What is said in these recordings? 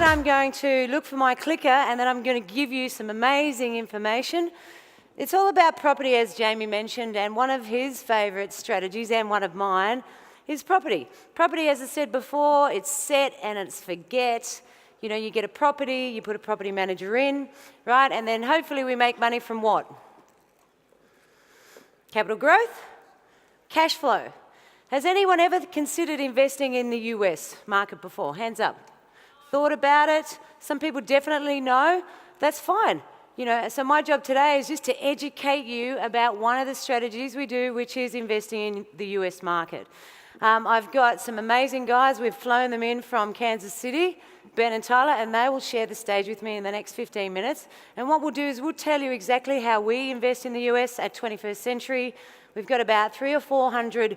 Tonight I'm going to look for my clicker and then I'm going to give you some amazing information. It's all about property, as Jamie mentioned, and one of his favourite strategies and one of mine is property. Property, as I said before, it's set and it's forget. You know, you get a property, you put a property manager in, right? And then hopefully we make money from what? Capital growth, cash flow. Has anyone ever considered investing in the US market before? Hands up. Thought about it? Some people definitely know. That's fine. You know, so my job today is just to educate you about one of the strategies we do, which is investing in the US market. I've got some amazing guys. We've flown them in from Kansas City, Ben and Tyler, and they will share the stage with me in the next 15 minutes. And what we'll do is we'll tell you exactly how we invest in the US at 21st Century. We've got about 300 or 400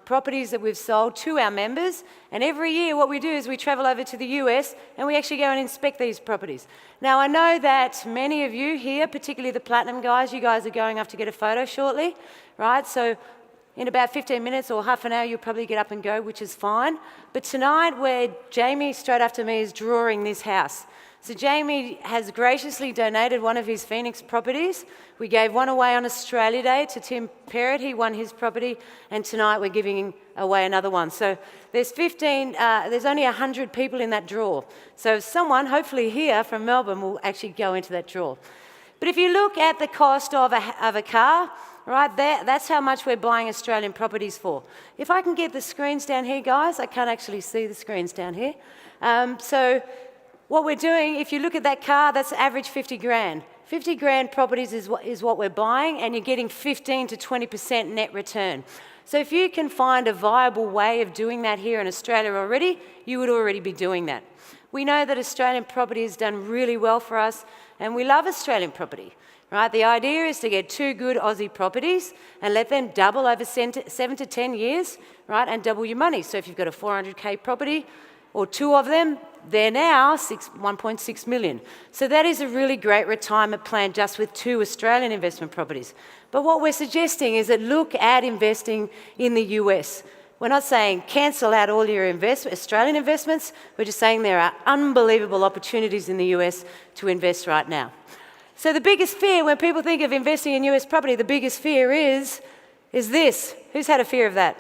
properties that we've sold to our members, and every year what we do is we travel over to the US and we actually go and inspect these properties. Now I know that many of you here, particularly the Platinum guys, you guys are going off to get a photo shortly, right? So in about 15 minutes or half an hour you'll probably get up and go, which is fine. But tonight, where Jamie straight after me is drawing this house. So Jamie has graciously donated one of his Phoenix properties. We gave one away on Australia Day to Tim Perrott. He won his property, and tonight we're giving away another one. So there's only 100 people in that draw. So someone, hopefully here from Melbourne, will actually go into that draw. But if you look at the cost of a car, right there, that's how much we're buying Australian properties for. If I can get the screens down here, guys, I can't actually see the screens down here. So what we're doing, if you look at that car, that's average 50 grand. 50 grand properties is what we're buying, and you're getting 15 to 20% net return. So if you can find a viable way of doing that here in Australia already, you would already be doing that. We know that Australian property has done really well for us, and we love Australian property, right? The idea is to get 2 good Aussie properties and let them double over 7 to 10 years, right, and double your money. So if you've got a 400K property, or 2 of them, they're now 1.6 million. So that is a really great retirement plan just with 2 Australian investment properties. But what we're suggesting is that look at investing in the US. We're not saying cancel out all your Australian investments. We're just saying there are unbelievable opportunities in the US to invest right now. So the biggest fear when people think of investing in US property, the biggest fear is this. Who's had a fear of that?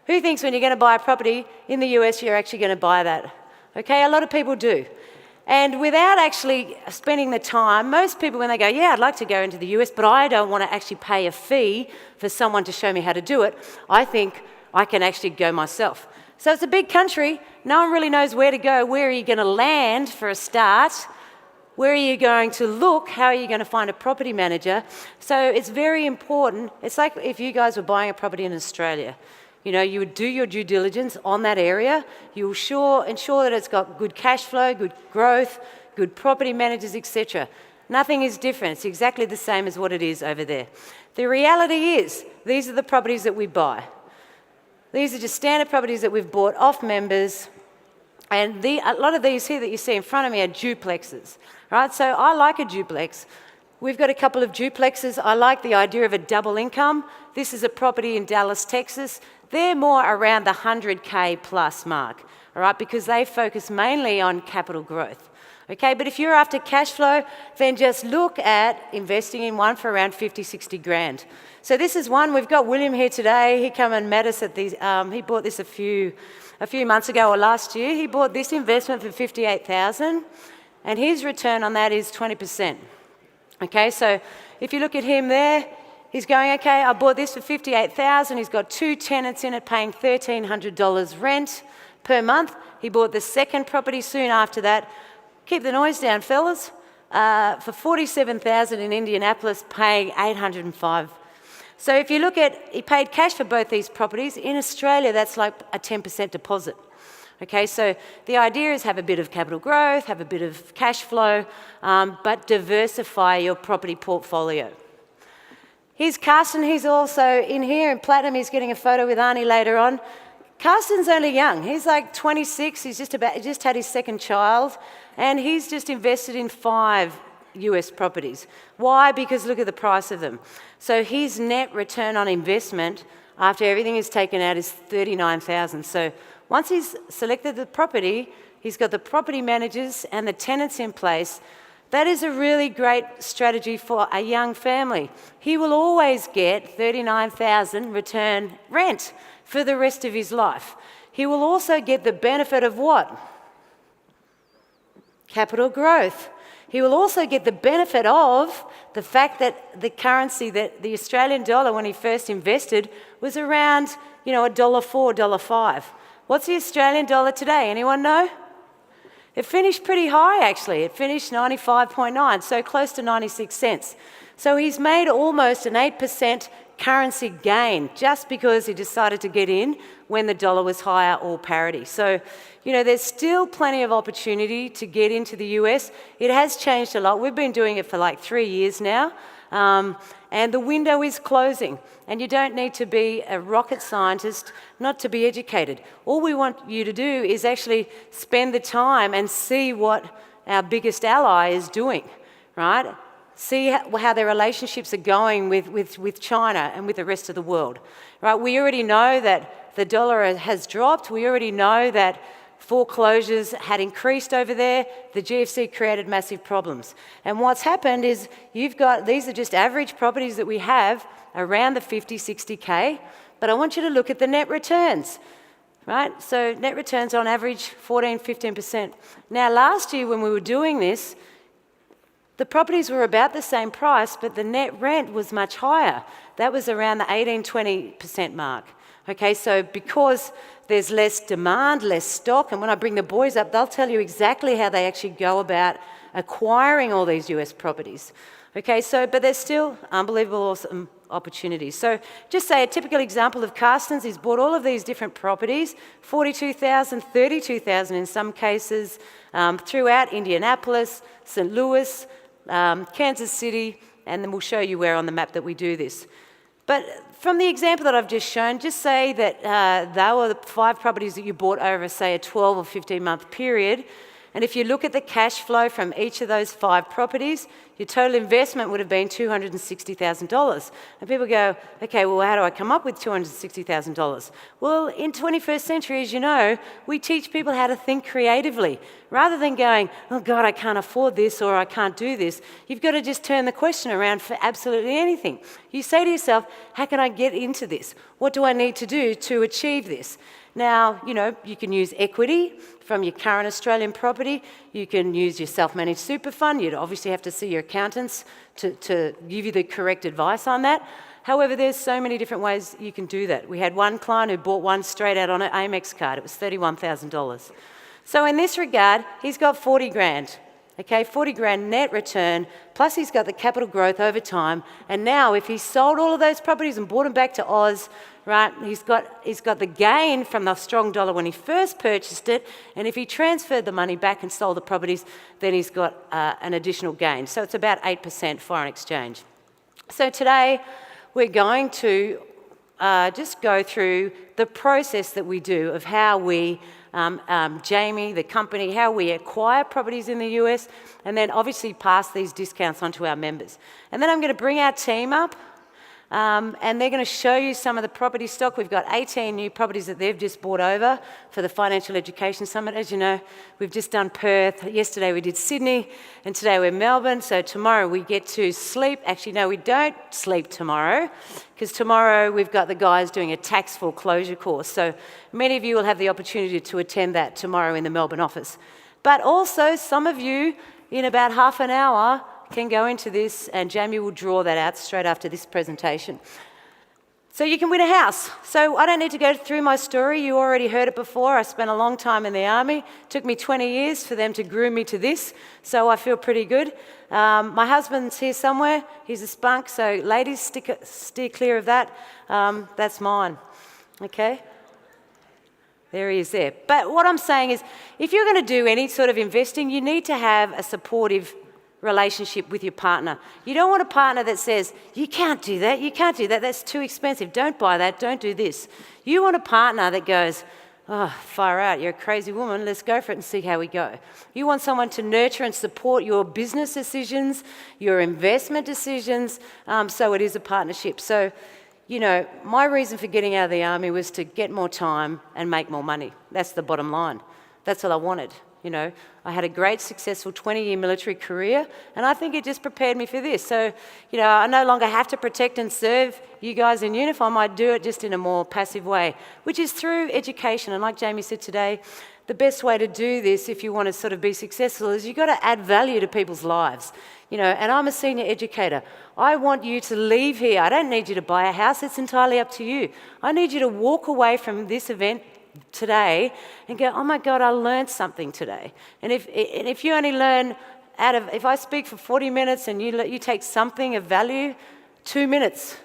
Who thinks when you're going to buy a property in the US, you're actually going to buy that? Okay, a lot of people do. And without actually spending the time, most people when they go, yeah, I'd like to go into the US, but I don't want to actually pay a fee for someone to show me how to do it, I think I can actually go myself. So it's a big country. No one really knows where to go. Where are you going to land for a start? Where are you going to look? How are you going to find a property manager? So it's very important. It's like if you guys were buying a property in Australia. You know, you would do your due diligence on that area. You will ensure that it's got good cash flow, good growth, good property managers, etc. Nothing is different. It's exactly the same as what it is over there. The reality is, these are the properties that we buy. These are just standard properties that we've bought off members. And a lot of these here that you see in front of me are duplexes, right? So I like a duplex. We've got a couple of duplexes. I like the idea of a double income. This is a property in Dallas, Texas. They're more around the 100K plus mark, all right, because they focus mainly on capital growth. Okay, but if you're after cash flow, then just look at investing in one for around 50, 60 grand. So this is one. We've got William here today. He came and met us at these. He bought this a few months ago or last year. He bought this investment for $58,000, and his return on that is 20%. Okay, so if you look at him there, he's going, okay, I bought this for $58,000. He's got 2 tenants in it paying $1,300 rent per month. He bought the second property soon after that. Keep the noise down, fellas. For $47,000 in Indianapolis, paying $805. So if you look at, he paid cash for both these properties. In Australia, that's like a 10% deposit. Okay, so the idea is have a bit of capital growth, have a bit of cash flow, but diversify your property portfolio. Here's Carsten. He's also in here in Platinum. He's getting a photo with Arnie later on. Carsten's only young. He's like 26. He's just had his second child, and he's just invested in 5 US properties. Why? Because look at the price of them. So his net return on investment after everything is taken out is $39,000. So once he's selected the property, he's got the property managers and the tenants in place. That is a really great strategy for a young family. He will always get $39,000 return rent for the rest of his life. He will also get the benefit of what? Capital growth. He will also get the benefit of the fact that the currency, that the Australian dollar when he first invested was around, $1.04, $1.05. What's the Australian dollar today? Anyone know? It finished pretty high, actually. It finished 95.9, so close to 96 cents. So he's made almost an 8% currency gain just because he decided to get in when the dollar was higher or parity. So, there's still plenty of opportunity to get into the US. It has changed a lot. We've been doing it for like 3 years now, and the window is closing. And you don't need to be a rocket scientist not to be educated. All we want you to do is actually spend the time and see what our biggest ally is doing, right? See how their relationships are going with China and with the rest of the world, right? We already know that the dollar has dropped. We already know that foreclosures had increased over there. The GFC created massive problems. And what's happened is these are just average properties that we have around the 50, 60K, but I want you to look at the net returns, right? So net returns on average 14, 15%. Now last year when we were doing this, the properties were about the same price, but the net rent was much higher. That was around the 18, 20% mark. Okay, so because there's less demand, less stock, and when I bring the boys up, they'll tell you exactly how they actually go about acquiring all these US properties. Okay, but there's still unbelievable awesome opportunities. So just say a typical example of Carsten's, he's bought all of these different properties, 42,000, 32,000 in some cases, throughout Indianapolis, St. Louis, Kansas City, and then we'll show you where on the map that we do this. But from the example that I've just shown, just say that they were the 5 properties that you bought over, say, a 12 or 15-month period. And if you look at the cash flow from each of those 5 properties, your total investment would have been $260,000. And people go, okay, well, how do I come up with $260,000? Well, in 21st century, as you know, we teach people how to think creatively. Rather than going, oh God, I can't afford this or I can't do this, you've got to just turn the question around for absolutely anything. You say to yourself, how can I get into this? What do I need to do to achieve this? Now, you can use equity from your current Australian property. You can use your self-managed super fund. You'd obviously have to see your accountants to give you the correct advice on that. However, there's so many different ways you can do that. We had one client who bought one straight out on an Amex card. It was $31,000. So in this regard, he's got 40 grand. Okay, 40 grand net return, plus he's got the capital growth over time. And now if he sold all of those properties and brought them back to Oz, right, he's got the gain from the strong dollar when he first purchased it. And if he transferred the money back and sold the properties, then he's got an additional gain. So it's about 8% foreign exchange. So today we're going to just go through the process that we do of how we Jamie, the company, how we acquire properties in the US, and then obviously pass these discounts on to our members. And then I'm going to bring our team up, and they're going to show you some of the property stock. We've got 18 new properties that they've just bought over for the Financial Education Summit. As you know, we've just done Perth. Yesterday we did Sydney, and today we're Melbourne. So tomorrow we get to sleep. Actually, no, we don't sleep tomorrow, because tomorrow we've got the guys doing a tax foreclosure course. So many of you will have the opportunity to attend that tomorrow in the Melbourne office. But also, some of you, in about half an hour, can go into this, and Jamie will draw that out straight after this presentation. So you can win a house. So I don't need to go through my story. You already heard it before. I spent a long time in the army. It took me 20 years for them to groom me to this, so I feel pretty good. My husband's here somewhere. He's a spunk, so ladies, steer clear of that. That's mine, okay? There he is there. But what I'm saying is, if you're going to do any sort of investing, you need to have a supportive relationship with your partner. You don't want a partner that says, you can't do that, that's too expensive, don't buy that, don't do this. You want a partner that goes, oh, far out, you're a crazy woman, let's go for it and see how we go. You want someone to nurture and support your business decisions, your investment decisions, so it is a partnership. So, my reason for getting out of the army was to get more time and make more money. That's the bottom line. That's what I wanted. You know, I had a great, successful 20-year military career, and I think it just prepared me for this. So, you know, I no longer have to protect and serve you guys in uniform. I do it just in a more passive way, which is through education. And like Jamie said today, the best way to do this, if you want to sort of be successful, is you've got to add value to people's lives. You know, and I'm a senior educator. I want you to leave here. I don't need you to buy a house. It's entirely up to you. I need you to walk away from this event today and go, oh my God, I learned something today. And if you only learn if I speak for 40 minutes and you take something of value, 2 minutes,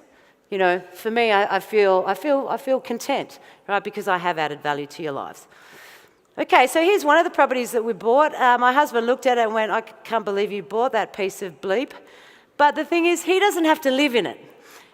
you know, for me, I feel content, right? Because I have added value to your lives. Okay, so here's one of the properties that we bought. My husband looked at it and went, I can't believe you bought that piece of bleep. But the thing is, he doesn't have to live in it,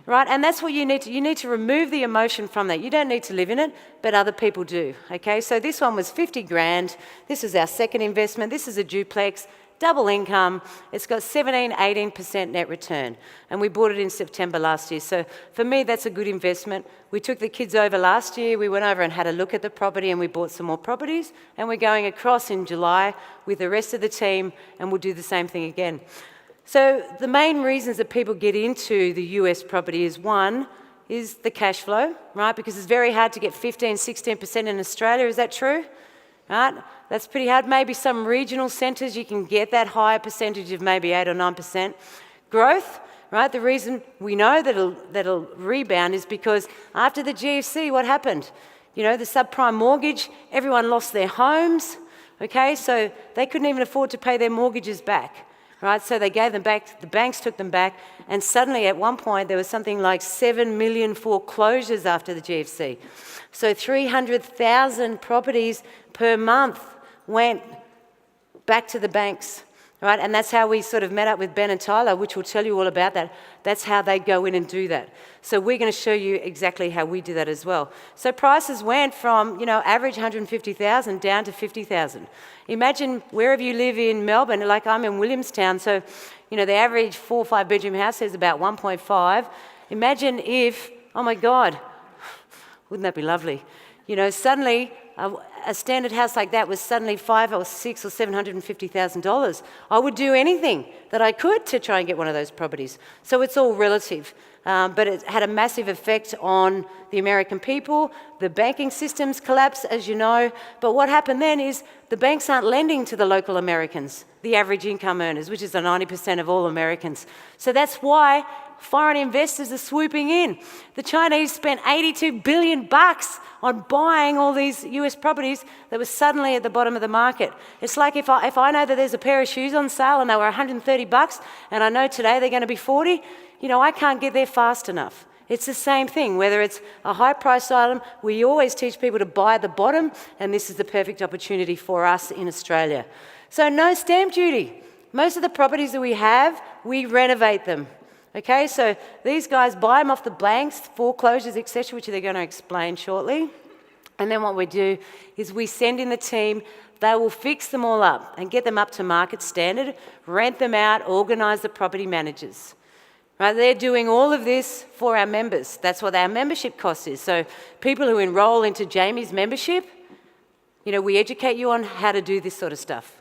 right? And that's what you need to. You need to remove the emotion from that. You don't need to live in it, but other people do, okay? So this one was 50 grand. This is our second investment. This is a duplex, double income. It's got 18% net return. And we bought it in September last year. So for me, that's a good investment. We took the kids over last year. We went over and had a look at the property and we bought some more properties. And we're going across in July with the rest of the team and we'll do the same thing again. So the main reasons that people get into the US property is one, is the cash flow, right? Because it's very hard to get 15, 16% in Australia. Is that true? Right? That's pretty hard. Maybe some regional centres you can get that higher percentage of maybe 8 or 9%. Growth, right? The reason we know that'll rebound is because after the GFC, what happened? You know, the subprime mortgage, everyone lost their homes, okay? So they couldn't even afford to pay their mortgages back, right? So they gave them back, the banks took them back, and suddenly at one point there was something like 7 million foreclosures after the GFC. So 300,000 properties per month went back to the banks, right? And that's how we sort of met up with Ben and Tyler, which will tell you all about that. That's how they go in and do that. So we're going to show you exactly how we do that as well. So prices went from, you know, average 150,000 down to 50,000. Imagine wherever you live in Melbourne, like I'm in Williamstown, so, you know, the average 4 or 5 bedroom house is about 1.5. Imagine if, oh my God, wouldn't that be lovely? You know, suddenly a standard house like that was suddenly $500,000 or $600,000 or $750,000. I would do anything that I could to try and get one of those properties. So it's all relative. But it had a massive effect on the American people. The banking systems collapsed, as you know. But what happened then is the banks aren't lending to the local Americans, the average income earners, which is the 90% of all Americans. So that's why foreign investors are swooping in. The Chinese spent $82 billion on buying all these US properties that were suddenly at the bottom of the market. It's like if I know that there's a pair of shoes on sale and they were $130 and I know today they're going to be $40, you know, I can't get there fast enough. It's the same thing, whether it's a high-priced item, we always teach people to buy at the bottom, and this is the perfect opportunity for us in Australia. So no stamp duty. Most of the properties that we have, we renovate them. Okay, so these guys buy them off the banks, foreclosures, etc., which they're going to explain shortly. And then what we do is we send in the team. They will fix them all up and get them up to market standard, rent them out, organise the property managers. Right, they're doing all of this for our members. That's what our membership cost is. So people who enrol into Jamie's membership, you know, we educate you on how to do this sort of stuff.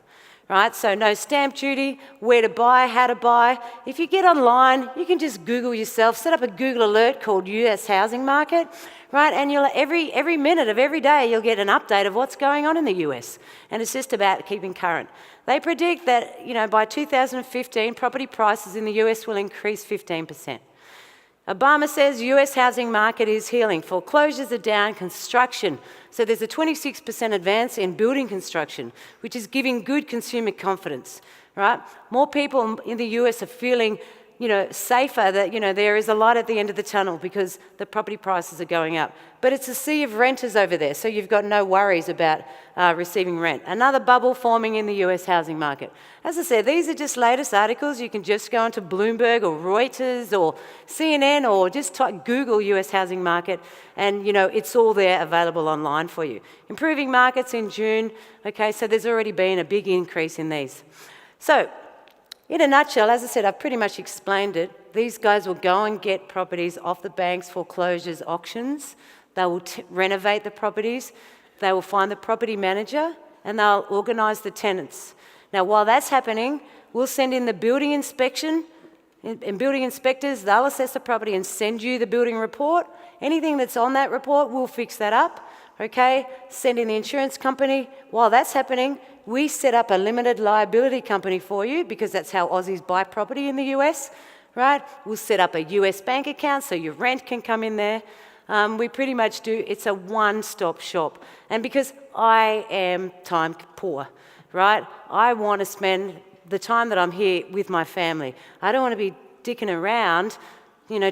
Right, so no stamp duty, where to buy, how to buy. If you get online, you can just Google yourself, set up a Google alert called US housing market, right? And you'll every minute of every day you'll get an update of what's going on in the US. And it's just about keeping current. They predict that, you know, by 2015, property prices in the US will increase 15%. Obama says US housing market is healing. Foreclosures are down, construction. So there's a 26% advance in building construction, which is giving good consumer confidence, right? More people in the US are feeling, you know, safer that, you know, there is a light at the end of the tunnel because the property prices are going up. But it's a sea of renters over there, so you've got no worries about receiving rent. Another bubble forming in the US housing market. As I said, these are just latest articles. You can just go onto Bloomberg or Reuters or CNN or just type Google US housing market and, you know, it's all there available online for you. Improving markets in June. Okay, so there's already been a big increase in these. So, in a nutshell, as I said, I've pretty much explained it. These guys will go and get properties off the banks, foreclosures, auctions. They will renovate the properties. They will find the property manager and they'll organise the tenants. Now, while that's happening, we'll send in the building inspection, and building inspectors, they'll assess the property and send you the building report. Anything that's on that report, we'll fix that up, okay? Send in the insurance company. While that's happening, we set up a limited liability company for you, because that's how Aussies buy property in the US, right? We'll set up a US bank account so your rent can come in there. We pretty much do, it's a one-stop shop. And because I am time poor, right? I want to spend the time that I'm here with my family. I don't want to be dicking around,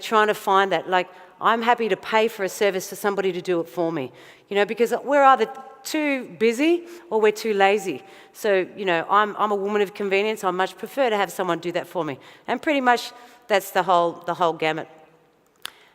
trying to find that. Like, I'm happy to pay for a service for somebody to do it for me, because we're either too busy or we're too lazy. So, I'm a woman of convenience. I much prefer to have someone do that for me. And pretty much that's the whole gamut.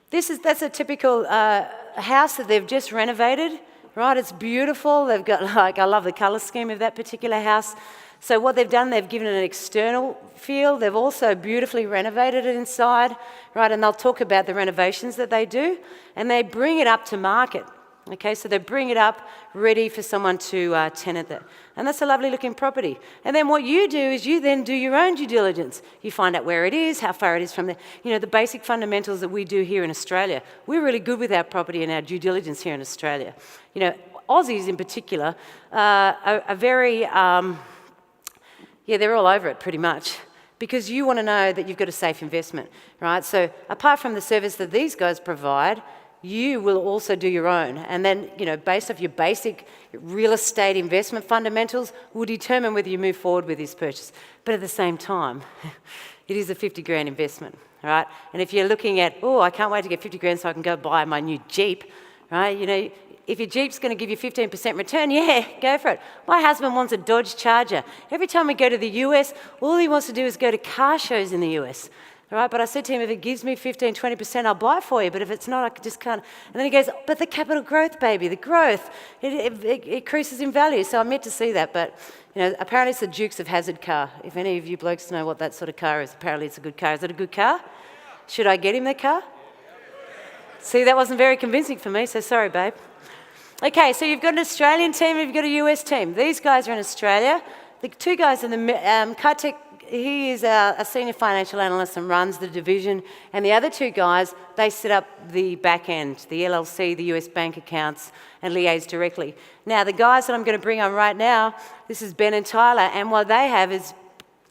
That's a typical house that they've just renovated, right? It's beautiful. They've got, I love the colour scheme of that particular house. So what they've done, they've given it an external feel. They've also beautifully renovated it inside, right? And they'll talk about the renovations that they do, and they bring it up to market. Okay, so they bring it up ready for someone to tenant it. And that's a lovely looking property. And then what you do is you then do your own due diligence. You find out where it is, how far it is from the basic fundamentals that we do here in Australia. We're really good with our property and our due diligence here in Australia. Aussies in particular are very, they're all over it pretty much, because you want to know that you've got a safe investment, right? So apart from the service that these guys provide, you will also do your own. And then, based off your basic real estate investment fundamentals, will determine whether you move forward with this purchase. But at the same time, it is a 50 grand investment, right? And if you're looking at, I can't wait to get 50 grand so I can go buy my new Jeep, right? If your Jeep's going to give you 15% return, yeah, go for it. My husband wants a Dodge Charger. Every time we go to the US, all he wants to do is go to car shows in the US. All right, but I said to him, if it gives me 15, 20%, I'll buy it for you. But if it's not, I just can't. And then he goes, but the capital growth, baby, the growth, it increases in value. So I'm yet to see that. But, apparently it's the Dukes of Hazzard car. If any of you blokes know what that sort of car is, apparently it's a good car. Is it a good car? Should I get him the car? See, that wasn't very convincing for me, so sorry, babe. Okay, so you've got an Australian team and you've got a US team. These guys are in Australia. The two guys in the Kartik, he is a senior financial analyst and runs the division. And the other two guys, they set up the back end, the LLC, the US bank accounts, and liaise directly. Now, the guys that I'm going to bring on right now, this is Ben and Tyler, and what they have is,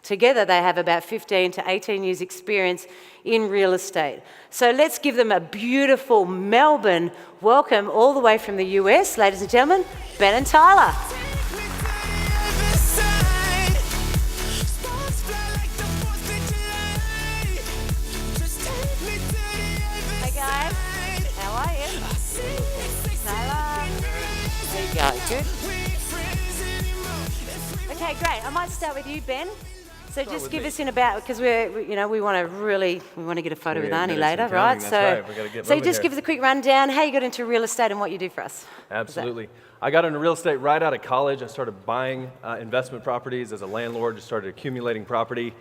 together they have about 15 to 18 years experience in real estate. So let's give them a beautiful Melbourne welcome all the way from the US. Ladies and gentlemen, Ben and Tyler. Hey guys, how are you? Tyler. There you go, good. Okay, great. I might start with you, Ben. So just give us in about, because we want to get a photo with Arnie later, right? So just give us a quick rundown, how you got into real estate and what you do for us. Absolutely. I got into real estate right out of college. I started buying investment properties as a landlord, just started accumulating property.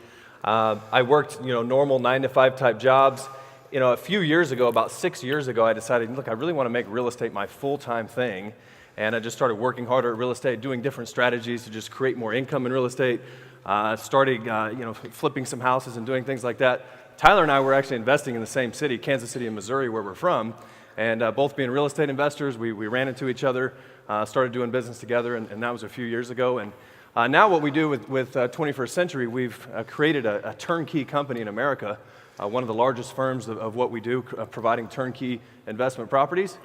I worked, normal 9-to-5 type jobs. A few years ago, about 6 years ago, I decided, look, I really want to make real estate my full-time thing. And I just started working harder at real estate, doing different strategies to just create more income in real estate. Started, flipping some houses and doing things like that. Tyler and I were actually investing in the same city, Kansas City in Missouri, where we're from. And both being real estate investors, we ran into each other, started doing business together, and that was a few years ago. And now what we do with 21st Century, we've created a turnkey company in America, one of the largest firms of what we do, providing turnkey investment properties.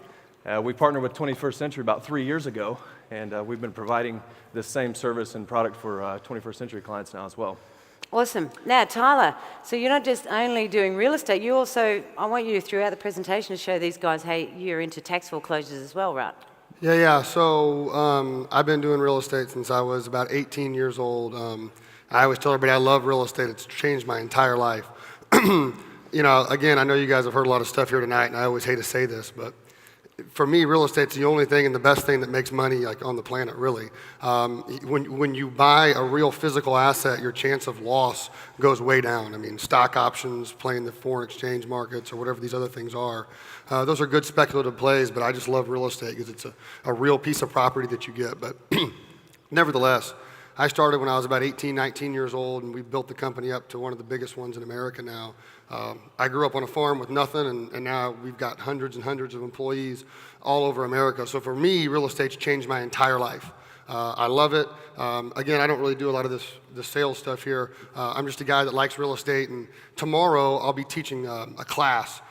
We partnered with 21st Century about 3 years ago, and we've been providing this same service and product for 21st Century clients now as well. Awesome. Now, Tyler, so you're not just only doing real estate, you also, I want you throughout the presentation to show these guys, hey, you're into tax foreclosures as well, right? Yeah. So I've been doing real estate since I was about 18 years old. I always tell everybody I love real estate. It's changed my entire life. Again, I know you guys have heard a lot of stuff here tonight, and I always hate to say this, but for me, real estate's the only thing and the best thing that makes money on the planet, really. When you buy a real physical asset, your chance of loss goes way down. I mean, stock options, playing the foreign exchange markets, or whatever these other things are. Those are good speculative plays, but I just love real estate because it's a real piece of property that you get. But Nevertheless, I started when I was about 18, 19 years old, and we built the company up to one of the biggest ones in America now. I grew up on a farm with nothing, and now we've got hundreds and hundreds of employees all over America. So for me, real estate's changed my entire life. I love it. Again, I don't really do a lot of this sales stuff here. I'm just a guy that likes real estate, and tomorrow I'll be teaching a class,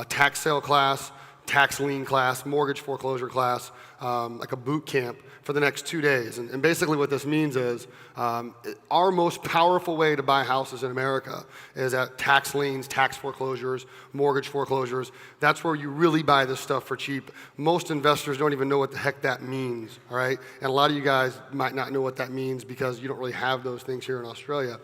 tax sale class, tax lien class, mortgage foreclosure class, like a boot camp for the next 2 days. And basically what this means is our most powerful way to buy houses in America is at tax liens, tax foreclosures, mortgage foreclosures. That's where you really buy this stuff for cheap. Most investors don't even know what the heck that means, all right? And a lot of you guys might not know what that means because you don't really have those things here in Australia.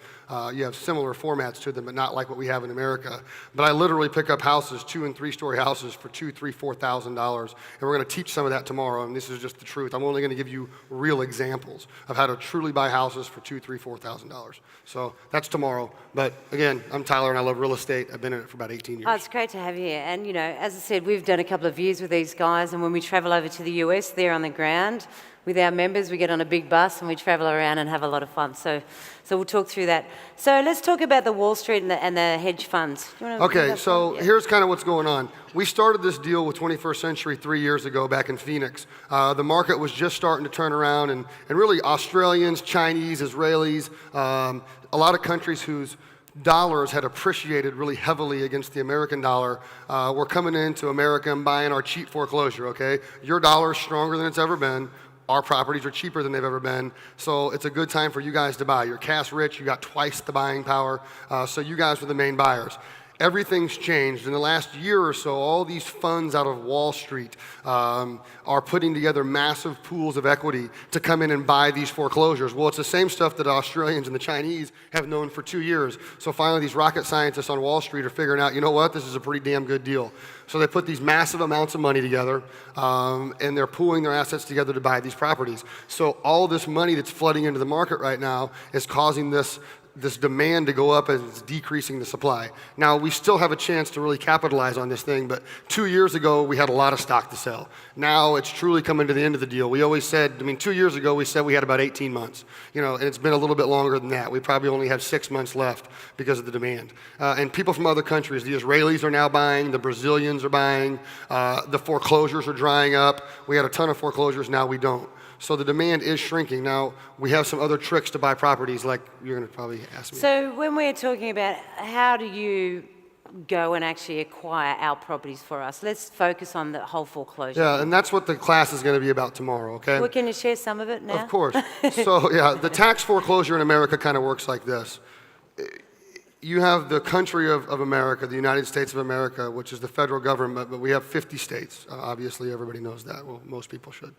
You have similar formats to them, but not like what we have in America. But I literally pick up houses, 2- and 3-story houses for $2,000, $3,000, $4,000, and we're going to teach some of that tomorrow. And this is just the truth. I'm only going to give you real examples of how to truly buy houses for $2,000, $3,000, $4,000. So that's tomorrow. But again, I'm Tyler, and I love real estate. I've been in it for about 18 years. Oh, it's great to have you here. And, you know, as I said, we've done a couple of years with these guys, and when we travel over to the US, they're on the ground with our members. We get on a big bus and we travel around and have a lot of fun. So we'll talk through that. So let's talk about the Wall Street and the hedge funds. Do you wanna Okay, talk so about that? here's kind of what's going on. We started this deal with 21st Century 3 years ago back in Phoenix. The market was just starting to turn around, and really Australians, Chinese, Israelis, a lot of countries whose dollars had appreciated really heavily against the American dollar were coming into America and buying our cheap foreclosure, okay? Your dollar is stronger than it's ever been. Our properties are cheaper than they've ever been, so it's a good time for you guys to buy. You're cash rich, you got twice the buying power, so you guys were the main buyers. Everything's changed. In the last year or so, all these funds out of Wall Street are putting together massive pools of equity to come in and buy these foreclosures. Well, it's the same stuff that Australians and the Chinese have known for 2 years. So finally, these rocket scientists on Wall Street are figuring out, you know what, this is a pretty damn good deal. So they put these massive amounts of money together, and they're pooling their assets together to buy these properties. So all this money that's flooding into the market right now is causing this demand to go up and it's decreasing the supply. Now, we still have a chance to really capitalize on this thing, but 2 years ago, we had a lot of stock to sell. Now, it's truly coming to the end of the deal. We always said, 2 years ago, we said we had about 18 months, and it's been a little bit longer than that. We probably only have 6 months left because of the demand. And people from other countries, the Israelis are now buying, the Brazilians are buying, the foreclosures are drying up. We had a ton of foreclosures, now we don't. So the demand is shrinking. Now, we have some other tricks to buy properties, like you're going to probably ask me. So when we're talking about how do you go and actually acquire our properties for us, let's focus on the whole foreclosure. Yeah, and that's what the class is going to be about tomorrow, okay? Well, can you share some of it now? Of course. So, yeah, the tax foreclosure in America kind of works like this. You have the country of America, the United States of America, which is the federal government, but we have 50 states. Obviously, everybody knows that. Well, most people should.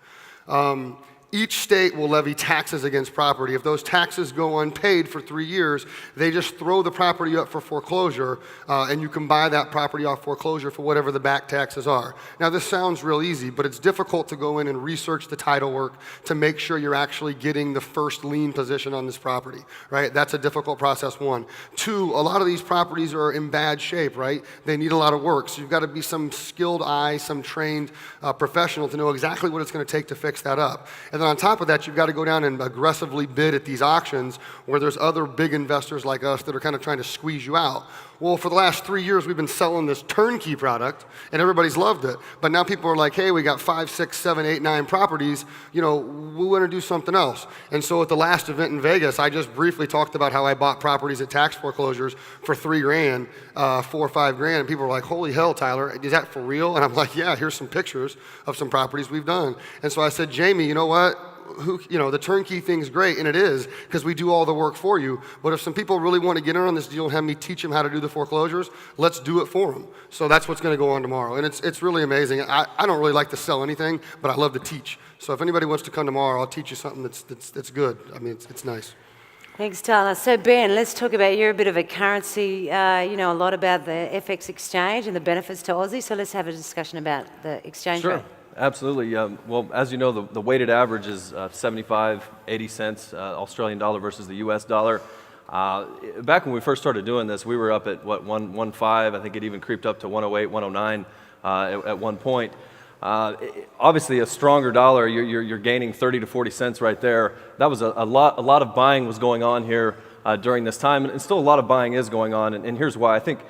Each state will levy taxes against property. If those taxes go unpaid for 3 years, they just throw the property up for foreclosure, and you can buy that property off foreclosure for whatever the back taxes are. Now, this sounds real easy, but it's difficult to go in and research the title work to make sure you're actually getting the first lien position on this property, right? That's a difficult process, one. Two, a lot of these properties are in bad shape, right? They need a lot of work, so you've got to be some skilled eye, some trained professional to know exactly what it's going to take to fix that up. And then on top of that, you've got to go down and aggressively bid at these auctions where there's other big investors like us that are kind of trying to squeeze you out. Well, for the last 3 years, we've been selling this turnkey product, and everybody's loved it. But now people are like, hey, we got 5, 6, 7, 8, 9 properties. We want to do something else. And so at the last event in Vegas, I just briefly talked about how I bought properties at tax foreclosures for $3,000, $4 or $5,000. And people are like, holy hell, Tyler, is that for real? And I'm like, yeah, here's some pictures of some properties we've done. And so I said, Jamie, you know what? The turnkey thing's great, and it is, because we do all the work for you. But if some people really want to get in on this deal and have me teach them how to do the foreclosures, let's do it for them. So that's what's going to go on tomorrow. And it's really amazing. I don't really like to sell anything, but I love to teach. So if anybody wants to come tomorrow, I'll teach you something that's good. It's nice. Thanks, Tyler. So, Ben, let's talk about, you're a bit of a currency, you know a lot about the FX exchange and the benefits to Aussie, so let's have a discussion about the exchange rate. Sure. Absolutely. Well, as you know, the weighted average is 75, 80 cents Australian dollar versus the U.S. dollar. Back when we first started doing this, we were up at, 115. I think it even creeped up to 108, 109 at one point. Obviously, a stronger dollar, you're gaining 30 to 40 cents right there. That was a lot of buying was going on here during this time, and still a lot of buying is going on. And here's why. I think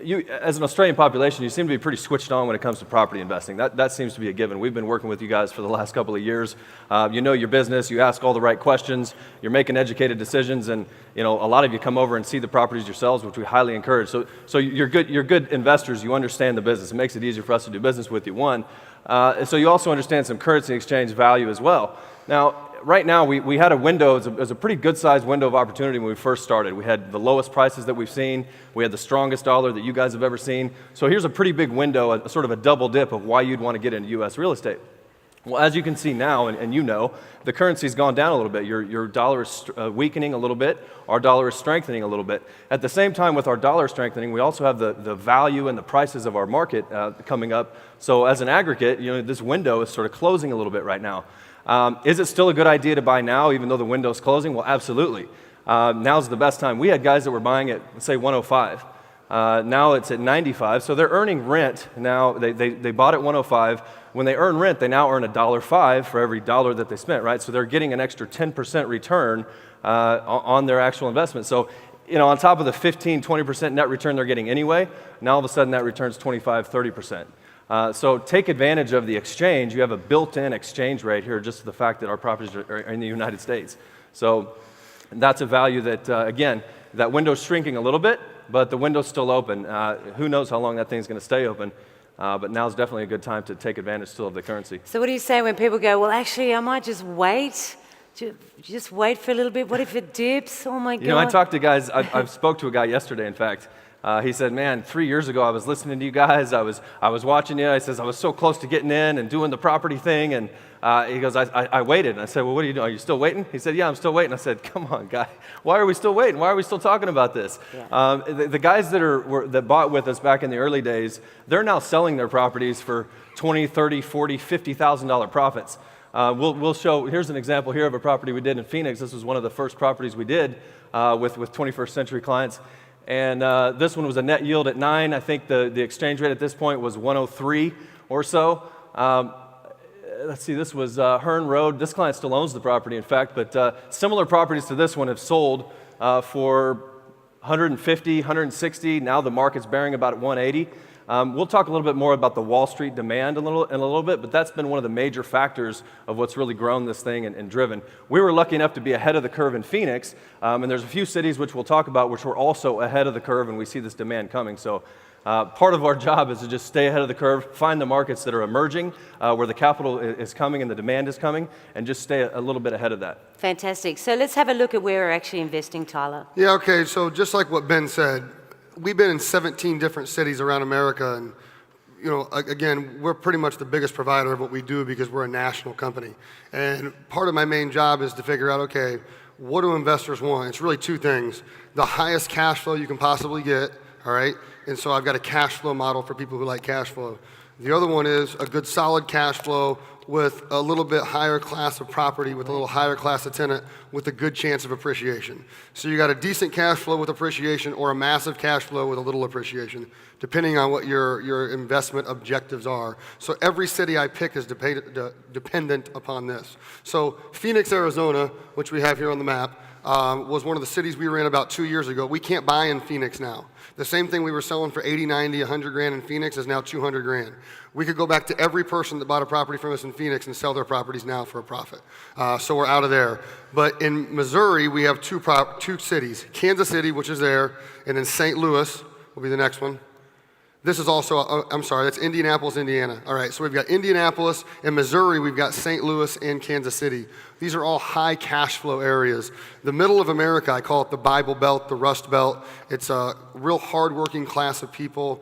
you, as an Australian population, you seem to be pretty switched on when it comes to property investing. That seems to be a given. We've been working with you guys for the last couple of years. You know your business. You ask all the right questions. You're making educated decisions, and a lot of you come over and see the properties yourselves, which we highly encourage. So you're good investors. You understand the business. It makes it easier for us to do business with you. One. So you also understand some currency exchange value as well. Now, right now, we had a window, it was a pretty good-sized window of opportunity when we first started. We had the lowest prices that we've seen. We had the strongest dollar that you guys have ever seen. So here's a pretty big window, a sort of a double dip of why you'd want to get into U.S. real estate. Well, as you can see now, and the currency's gone down a little bit. Your dollar is weakening a little bit. Our dollar is strengthening a little bit. At the same time, with our dollar strengthening, we also have the value and the prices of our market coming up. So as an aggregate, this window is sort of closing a little bit right now. Is it still a good idea to buy now, even though the window's closing? Well, absolutely. Now's the best time. We had guys that were buying at, let's say, 105. Now it's at 95. So they're earning rent now. They bought at 105. When they earn rent, they now earn $1.05 for every dollar that they spent, right? So they're getting an extra 10% return on their actual investment. So, on top of the 15, 20% net return they're getting anyway, now all of a sudden that returns 25, 30%. So take advantage of the exchange. You have a built-in exchange rate here, just the fact that our properties are in the United States. So that's a value that, again, that window's shrinking a little bit, but the window's still open. Who knows how long that thing's going to stay open, but now's definitely a good time to take advantage still of the currency. So what do you say when people go, well, actually, I might just wait? Just wait for a little bit. What if it dips? Oh, my God. I talked to guys. I spoke to a guy yesterday, in fact. He said, man, 3 years ago I was listening to you guys. I was watching you. He says, I was so close to getting in and doing the property thing. And he goes, I waited. And I said, well, what are you doing? Are you still waiting? He said, yeah, I'm still waiting. I said, come on, guy. Why are we still waiting? Why are we still talking about this? Yeah. The guys that bought with us back in the early days, they're now selling their properties for $20,000, $30,000, $40,000, $50,000 profits. We'll show, here's an example here of a property we did in Phoenix. This was one of the first properties we did with 21st century clients. And this one was a net yield at 9. I think the exchange rate at this point was 103 or so. Let's see, this was Hearn Road. This client still owns the property, in fact, but similar properties to this one have sold for 150, 160. Now the market's bearing about 180. We'll talk a little bit more about the Wall Street demand in a little bit, but that's been one of the major factors of what's really grown this thing and driven. We were lucky enough to be ahead of the curve in Phoenix, and there's a few cities which we'll talk about which were also ahead of the curve, and we see this demand coming. So part of our job is to just stay ahead of the curve, find the markets that are emerging, where the capital is coming and the demand is coming, and just stay a little bit ahead of that. Fantastic. So let's have a look at where we're actually investing, Tyler. Yeah, okay, so just like what Ben said, we've been in 17 different cities around America, and again, we're pretty much the biggest provider of what we do because we're a national company. And part of my main job is to figure out, okay, what do investors want? It's really two things. The highest cash flow you can possibly get, all right? And so I've got a cash flow model for people who like cash flow. The other one is a good solid cash flow with a little bit higher class of property, with a little higher class of tenant, with a good chance of appreciation. So you got a decent cash flow with appreciation or a massive cash flow with a little appreciation, depending on what your investment objectives are. So every city I pick is dependent upon this. So Phoenix, Arizona, which we have here on the map, was one of the cities we were in about 2 years ago. We can't buy in Phoenix now. The same thing we were selling for 80, 90, 100 grand in Phoenix is now 200 grand. We could go back to every person that bought a property from us in Phoenix and sell their properties now for a profit. So we're out of there. But in Missouri, we have two cities, Kansas City, which is there, and then St. Louis will be the next one. This is also, that's Indianapolis, Indiana. All right, so we've got Indianapolis. In Missouri, we've got St. Louis and Kansas City. These are all high cash flow areas. The middle of America, I call it the Bible Belt, the Rust Belt. It's a real hardworking class of people,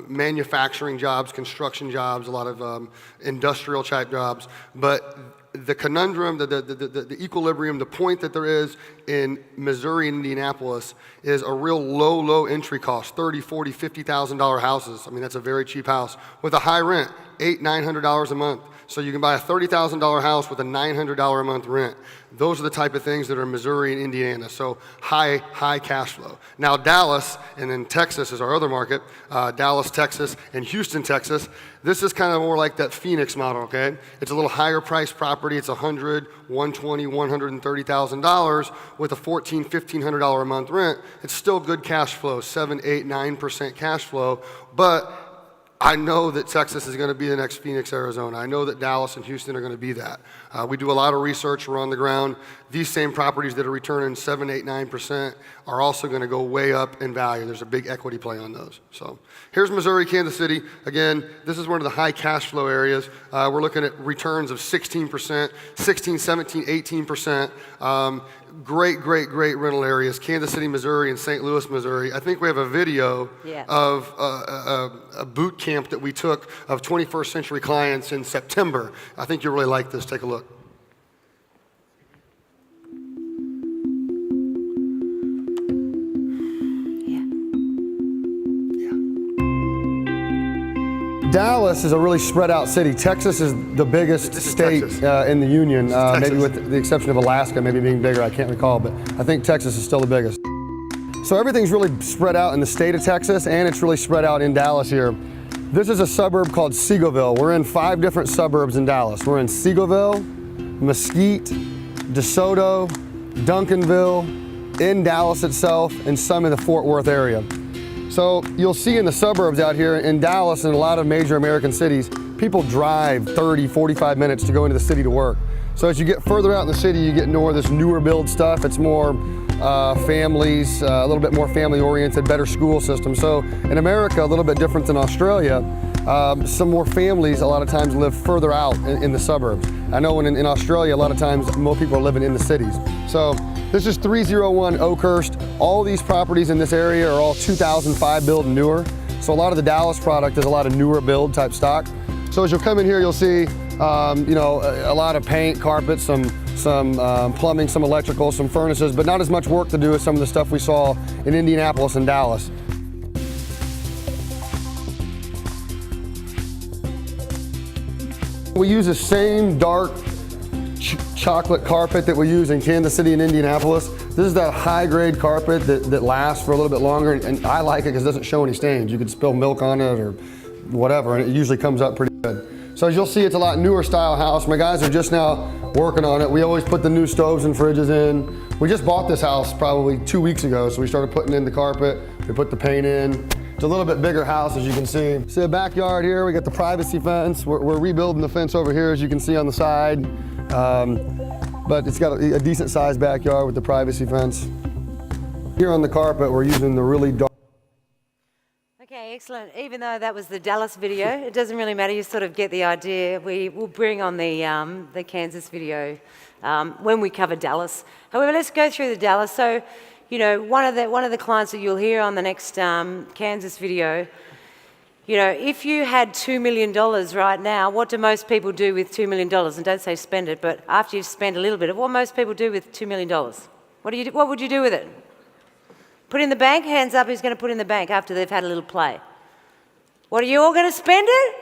manufacturing jobs, construction jobs, a lot of industrial type jobs. But the conundrum, the equilibrium, the point that there is in Missouri and Indianapolis is a real low entry cost, $30,000, $40,000, $50,000 houses. I mean, that's a very cheap house with a high rent. $800-900 a month. So you can buy a $30,000 house with a $900 a month rent. Those are the type of things that are in Missouri and Indiana. So high cash flow. Now Dallas and then Texas is our other market. Dallas, Texas, and Houston, Texas. This is kind of more like that Phoenix model, okay? It's a little higher priced property. It's $100, $120, $130,000 with a $1,400, $1,500 a month rent. It's still good cash flow, 7, 8, 9% cash flow, but I know that Texas is going to be the next Phoenix, Arizona. I know that Dallas and Houston are going to be that. We do a lot of research. We're on the ground. These same properties that are returning 7, 8, 9% are also going to go way up in value. There's a big equity play on those. So here's Missouri, Kansas City. Again, this is one of the high cash flow areas. We're looking at returns of 16%, 16, 17, 18%. Great rental areas, Kansas City, Missouri, and St. Louis, Missouri. I think we have a video of a boot camp that we took of 21st century clients in September. I think you'll really like this. Take a look. Dallas is a really spread out city. Texas is the biggest state in the union, maybe with the exception of Alaska, maybe being bigger, I can't recall, but I think Texas is still the biggest. So everything's really spread out in the state of Texas, and it's really spread out in Dallas here. This is a suburb called Seagoville. We're in 5 different suburbs in Dallas. We're in Seagoville, Mesquite, DeSoto, Duncanville, in Dallas itself, and some in the Fort Worth area. So you'll see in the suburbs out here in Dallas and a lot of major American cities, people drive 30, 45 minutes to go into the city to work. So as you get further out in the city, you get more of this newer build stuff. It's more families, a little bit more family oriented, better school system. So in America, a little bit different than Australia, some more families a lot of times live further out in the suburbs. I know in Australia, a lot of times more people are living in the cities. So this is 301 Oakhurst. All these properties in this area are all 2005 build and newer. So a lot of the Dallas product is a lot of newer build type stock. So as you'll come in here, you'll see a lot of paint, carpet, some plumbing, some electrical, some furnaces, but not as much work to do as some of the stuff we saw in Indianapolis and Dallas. We use the same dark chocolate carpet that we use in Kansas City and Indianapolis. This is that high-grade carpet that lasts for a little bit longer, and I like it because it doesn't show any stains. You could spill milk on it or whatever, and it usually comes up pretty good. So as you'll see, it's a lot newer style house. My guys are just now working on it. We always put the new stoves and fridges in. We just bought this house probably 2 weeks ago, so we started putting in the carpet. We put the paint in. It's a little bit bigger house, as you can see. See the backyard here, we got the privacy fence. We're rebuilding the fence over here, as you can see on the side. But it's got a decent sized backyard with the privacy fence. Here on the carpet, we're using the really dark. Okay, excellent. Even though that was the Dallas video, it doesn't really matter. You sort of get the idea. We will bring on the Kansas video when we cover Dallas. However, let's go through the Dallas. So, you know, one of the clients that you'll hear on the next Kansas video, you know, if you had $2 million right now, what do most people do with $2 million? And don't say spend it, but after you've spent a little bit of what most people do with $2 million. What would you do with it? Put in the bank? Hands up who's going to put in the bank after they've had a little play. What, are you all going to spend it?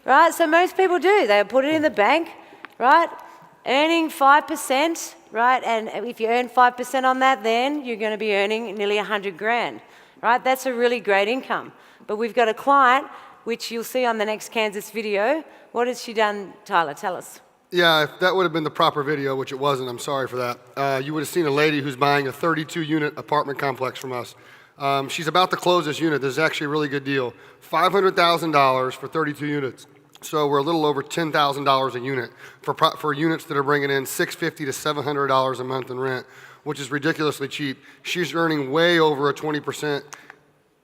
Right, so most people do. They put it in the bank, right? Earning 5%, right? And if you earn 5% on that, then you're going to be earning nearly 100 grand, right? That's a really great income. But we've got a client, which you'll see on the next Kansas video. What has she done, Tyler? Tell us. Yeah, if that would have been the proper video, which it wasn't, I'm sorry for that. You would have seen a lady who's buying a 32-unit apartment complex from us. She's about to close this unit. This is actually a really good deal. $500,000 for 32 units. So we're a little over $10,000 a unit for units that are bringing in $650 to $700 a month in rent, which is ridiculously cheap. She's earning way over a 20%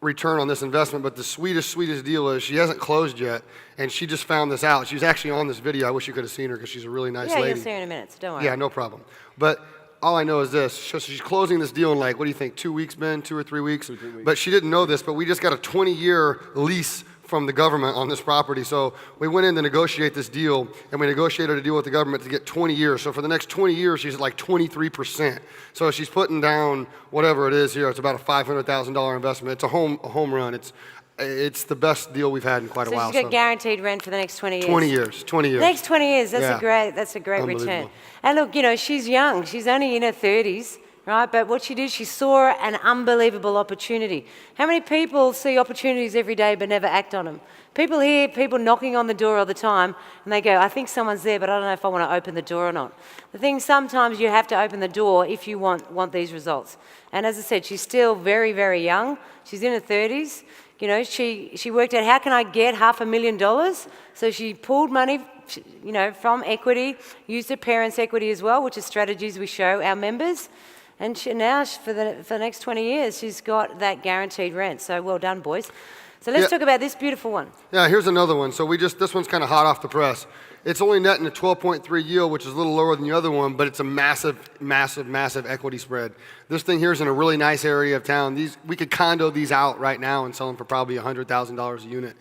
return on this investment, but the sweetest deal is she hasn't closed yet, and she just found this out. She's actually on this video. I wish you could have seen her because she's a really nice lady. Yeah, you'll see her in a minute, so don't worry. Yeah, no problem. But all I know is this. So she's closing this deal in, like, what do you think, 2 weeks, Ben? 2 or 3 weeks? 2 or 3 weeks. But she didn't know this, but we just got a 20-year lease from the government on this property. So we went in to negotiate this deal, and we negotiated a deal with the government to get 20 years. So for the next 20 years, she's at like 23%. So she's putting down whatever it is here. It's about a $500,000 investment. It's a home run. It's the best deal we've had in quite a So while. she's got guaranteed rent for the next 20 years. 20 years, 20 years. Next 20 years, Yeah. that's a great return. Unbelievable. And look, you know, she's young. She's only in her 30s, right? But what she did, she saw an unbelievable opportunity. How many people see opportunities every day but never act on them? People hear people knocking on the door all the time, and they go, I think someone's there, but I don't know if I want to open the door or not. The thing, sometimes you have to open the door if you want these results. And as I said, she's still very, very young. She's in her 30s. You know, she worked out, how can I get $500,000? So she pulled money, you know, from equity, used her parents' equity as well, which is strategies we show our members. And now, for the next 20 years, she's got that guaranteed rent. So well done, boys. So let's talk about this beautiful one. Yeah, here's another one. So this one's kind of hot off the press. It's only netting a 12.3 yield, which is a little lower than the other one, but it's a massive, massive, massive equity spread. This thing here is in a really nice area of town. We could condo these out right now and sell them for probably $100,000 a unit.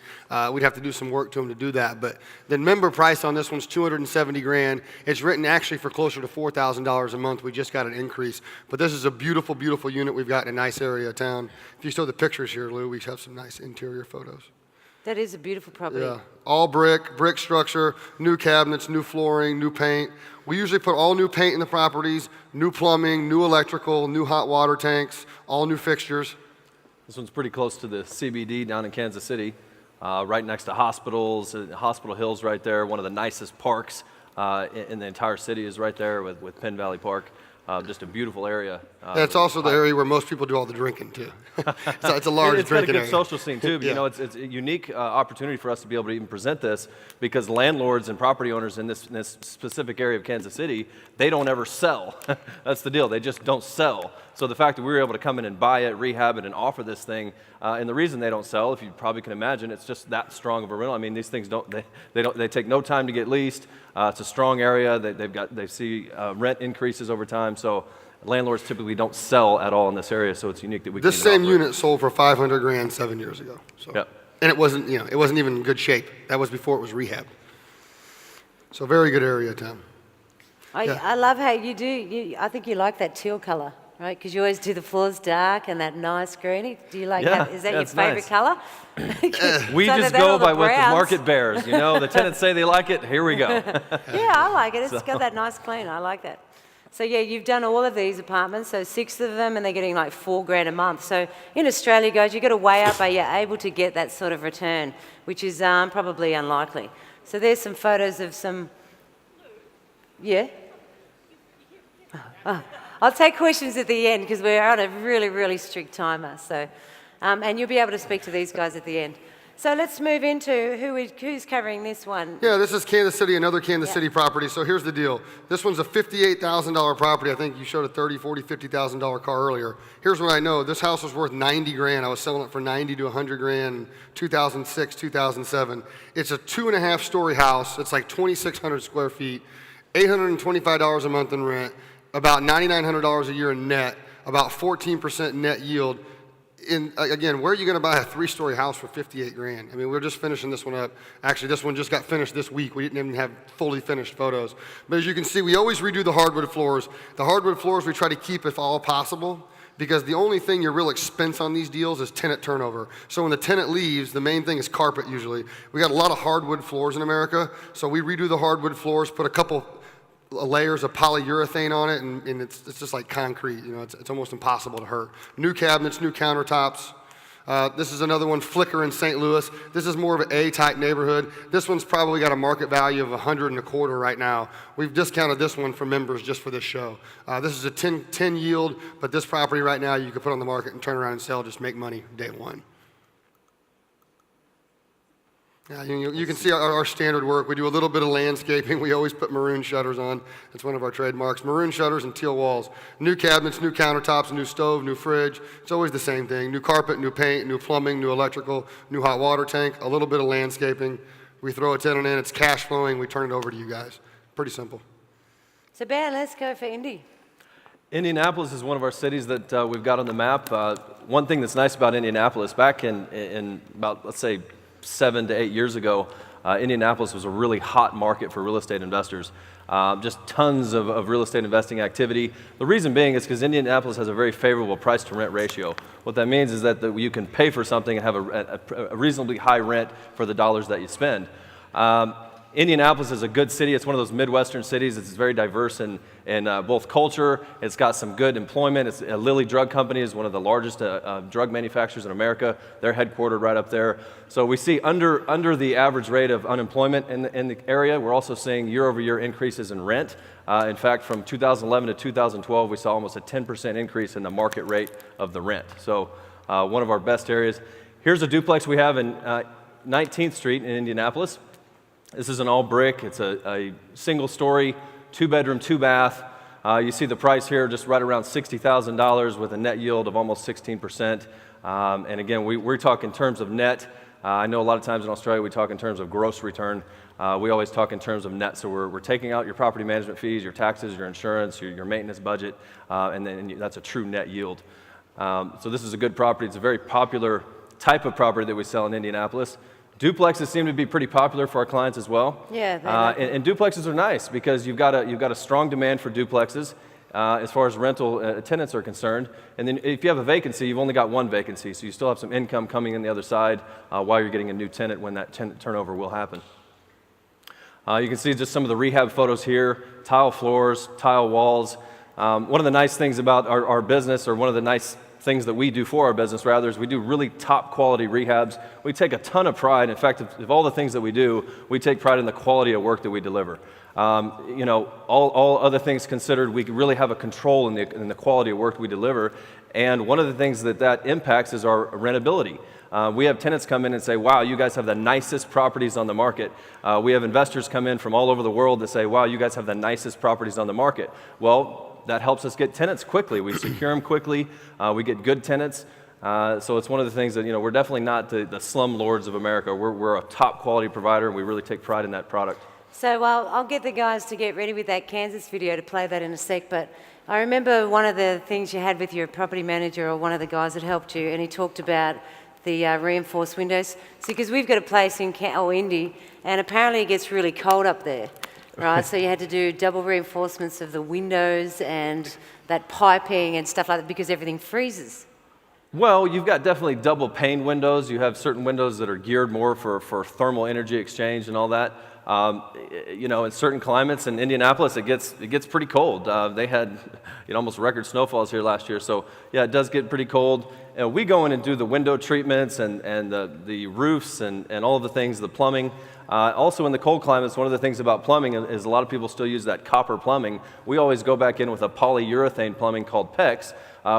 We'd have to do some work to them to do that. But the member price on this one's $270,000. It's written actually for closer to $4,000 a month. We just got an increase. But this is a beautiful, beautiful unit we've got in a nice area of town. If you show the pictures here, Lou, we have some nice interior photos. That is a beautiful property. Yeah, all brick structure, new cabinets, new flooring, new paint. We usually put all new paint in the properties, new plumbing, new electrical, new hot water tanks, all new fixtures. This one's pretty close to the CBD down in Kansas City, right next to hospitals, Hospital Hill's right there. One of the nicest parks in the entire city is right there with Penn Valley Park. Just a beautiful area. And it's also the area where most people do all the drinking too. So it's a large It's got a drinking good area. social scene too. But, you know, it's a unique opportunity for us to be able to even present this because landlords and property owners in this specific area of Kansas City, they don't ever sell. That's the deal. They just don't sell. So the fact that we were able to come in and buy it, rehab it, and offer this thing, and the reason they don't sell, if you probably can imagine, it's just that strong of a rental. I mean, these things they take no time to get leased. It's a strong area. They see rent increases over time. So landlords typically don't sell at all in this area. So it's unique that we. This same unit sold for $500,000 7 years ago. So. Yep. And it wasn't even in good shape. That was before it was rehabbed. So very good area of town. I love how you do. I think you like that teal color, right? Because you always do the floors dark and that nice greeny. Do you like that? Is that your favorite nice. color? We So just that go all the by what the browns. market bears. You know, the tenants say they like it. Here we go. Yeah, I like it. It's got that nice clean. I like that. So yeah, you've done all of these apartments, so 6 of them, and they're getting like $4,000 a month. So in Australia, guys, you've got to weigh up, are you able to get that sort of return, which is probably unlikely. So there's some photos of some, yeah? Oh, I'll take questions at the end because we're on a really, really strict timer. So, and you'll be able to speak to these guys at the end. So let's move into who's covering this one. Yeah, this is Kansas City, another Kansas City property. So here's the deal. This one's a $58,000 property. I think you showed a $30,000, $40,000, $50,000 car earlier. Here's what I know. This house was worth $90,000. I was selling it for $90,000 to $100,000 in 2006, 2007. It's a 2.5-story house. It's like 2,600 square feet, $825 a month in rent, about $9,900 a year in net, about 14% net yield. Again, where are you going to buy a 3-story house for $58,000? I mean, we're just finishing this one up. Actually, this one just got finished this week. We didn't even have fully finished photos. But as you can see, we always redo the hardwood floors. The hardwood floors we try to keep if all possible, because the only thing your real expense on these deals is tenant turnover. So when the tenant leaves, the main thing is carpet usually. We got a lot of hardwood floors in America, so we redo the hardwood floors, put a couple layers of polyurethane on it, and it's just like concrete. You know, it's almost impossible to hurt. New cabinets, new countertops. This is another one, Flicker in St. Louis. This is more of an A-type neighborhood. This one's probably got a market value of $125 right now. We've discounted this one for members just for this show. This is a 10 yield, but this property right now you could put on the market and turn around and sell, just make money day one. Yeah, you can see our standard work. We do a little bit of landscaping. We always put maroon shutters on. That's one of our trademarks. Maroon shutters and teal walls. New cabinets, new countertops, new stove, new fridge. It's always the same thing. New carpet, new paint, new plumbing, new electrical, new hot water tank, a little bit of landscaping. We throw a tenant in. It's cash flowing. We turn it over to you guys. Pretty simple. So Ben, let's go for Indy. Indianapolis is one of our cities that we've got on the map. One thing that's nice about Indianapolis, back in about, let's say, 7 to 8 years ago, Indianapolis was a really hot market for real estate investors. Just tons of real estate investing activity. The reason being is because Indianapolis has a very favorable price to rent ratio. What that means is that you can pay for something and have a reasonably high rent for the dollars that you spend. Indianapolis is a good city. It's one of those Midwestern cities. It's very diverse in both culture. It's got some good employment. It's Lilly Drug Company is one of the largest drug manufacturers in America. They're headquartered right up there. So we see under the average rate of unemployment in the area. We're also seeing year-over-year increases in rent. In fact, from 2011 to 2012, we saw almost a 10% increase in the market rate of the rent. So one of our best areas. Here's a duplex we have in 19th Street in Indianapolis. This is an all brick. It's a single story, 2-bedroom, 2-bath. You see the price here just right around $60,000 with a net yield of almost 16%. And again, we're talking in terms of net. I know a lot of times in Australia we talk in terms of gross return. We always talk in terms of net. So we're taking out your property management fees, your taxes, your insurance, your maintenance budget, and then that's a true net yield. So this is a good property. It's a very popular type of property that we sell in Indianapolis. Duplexes seem to be pretty popular for our clients as well. Yeah, and duplexes are nice because you've got a strong demand for duplexes as far as rental tenants are concerned. And then if you have a vacancy, you've only got one vacancy, so you still have some income coming in the other side while you're getting a new tenant when that tenant turnover will happen. You can see just some of the rehab photos here, tile floors, tile walls. One of the nice things about our business, or one of the nice things that we do for our business rather, is we do really top quality rehabs. We take a ton of pride. In fact, of all the things that we do, we take pride in the quality of work that we deliver. You know, all other things considered, we really have a control in the quality of work we deliver. And one of the things that impacts is our rentability. We have tenants come in and say, wow, you guys have the nicest properties on the market. We have investors come in from all over the world that say, wow, you guys have the nicest properties on the market. Well, that helps us get tenants quickly. We secure them quickly. We get good tenants. So it's one of the things that, you know, we're definitely not the slumlords of America. We're a top quality provider, and we really take pride in that product. So I'll get the guys to get ready with that Kansas video to play that in a sec, but I remember one of the things you had with your property manager or one of the guys that helped you, and he talked about the reinforced windows. See, because we've got a place in Indy, and apparently it gets really cold up there, right? So you had to do double reinforcements of the windows and that piping and stuff like that because everything freezes. Well, you've got definitely double pane windows. You have certain windows that are geared more for thermal energy exchange and all that. You know, in certain climates in Indianapolis, it gets pretty cold. They had, you know, almost record snowfalls here last year. So yeah, it does get pretty cold. We go in and do the window treatments and the roofs and all of the things, the plumbing. Also in the cold climates, one of the things about plumbing is a lot of people still use that copper plumbing. We always go back in with a polyurethane plumbing called PEX,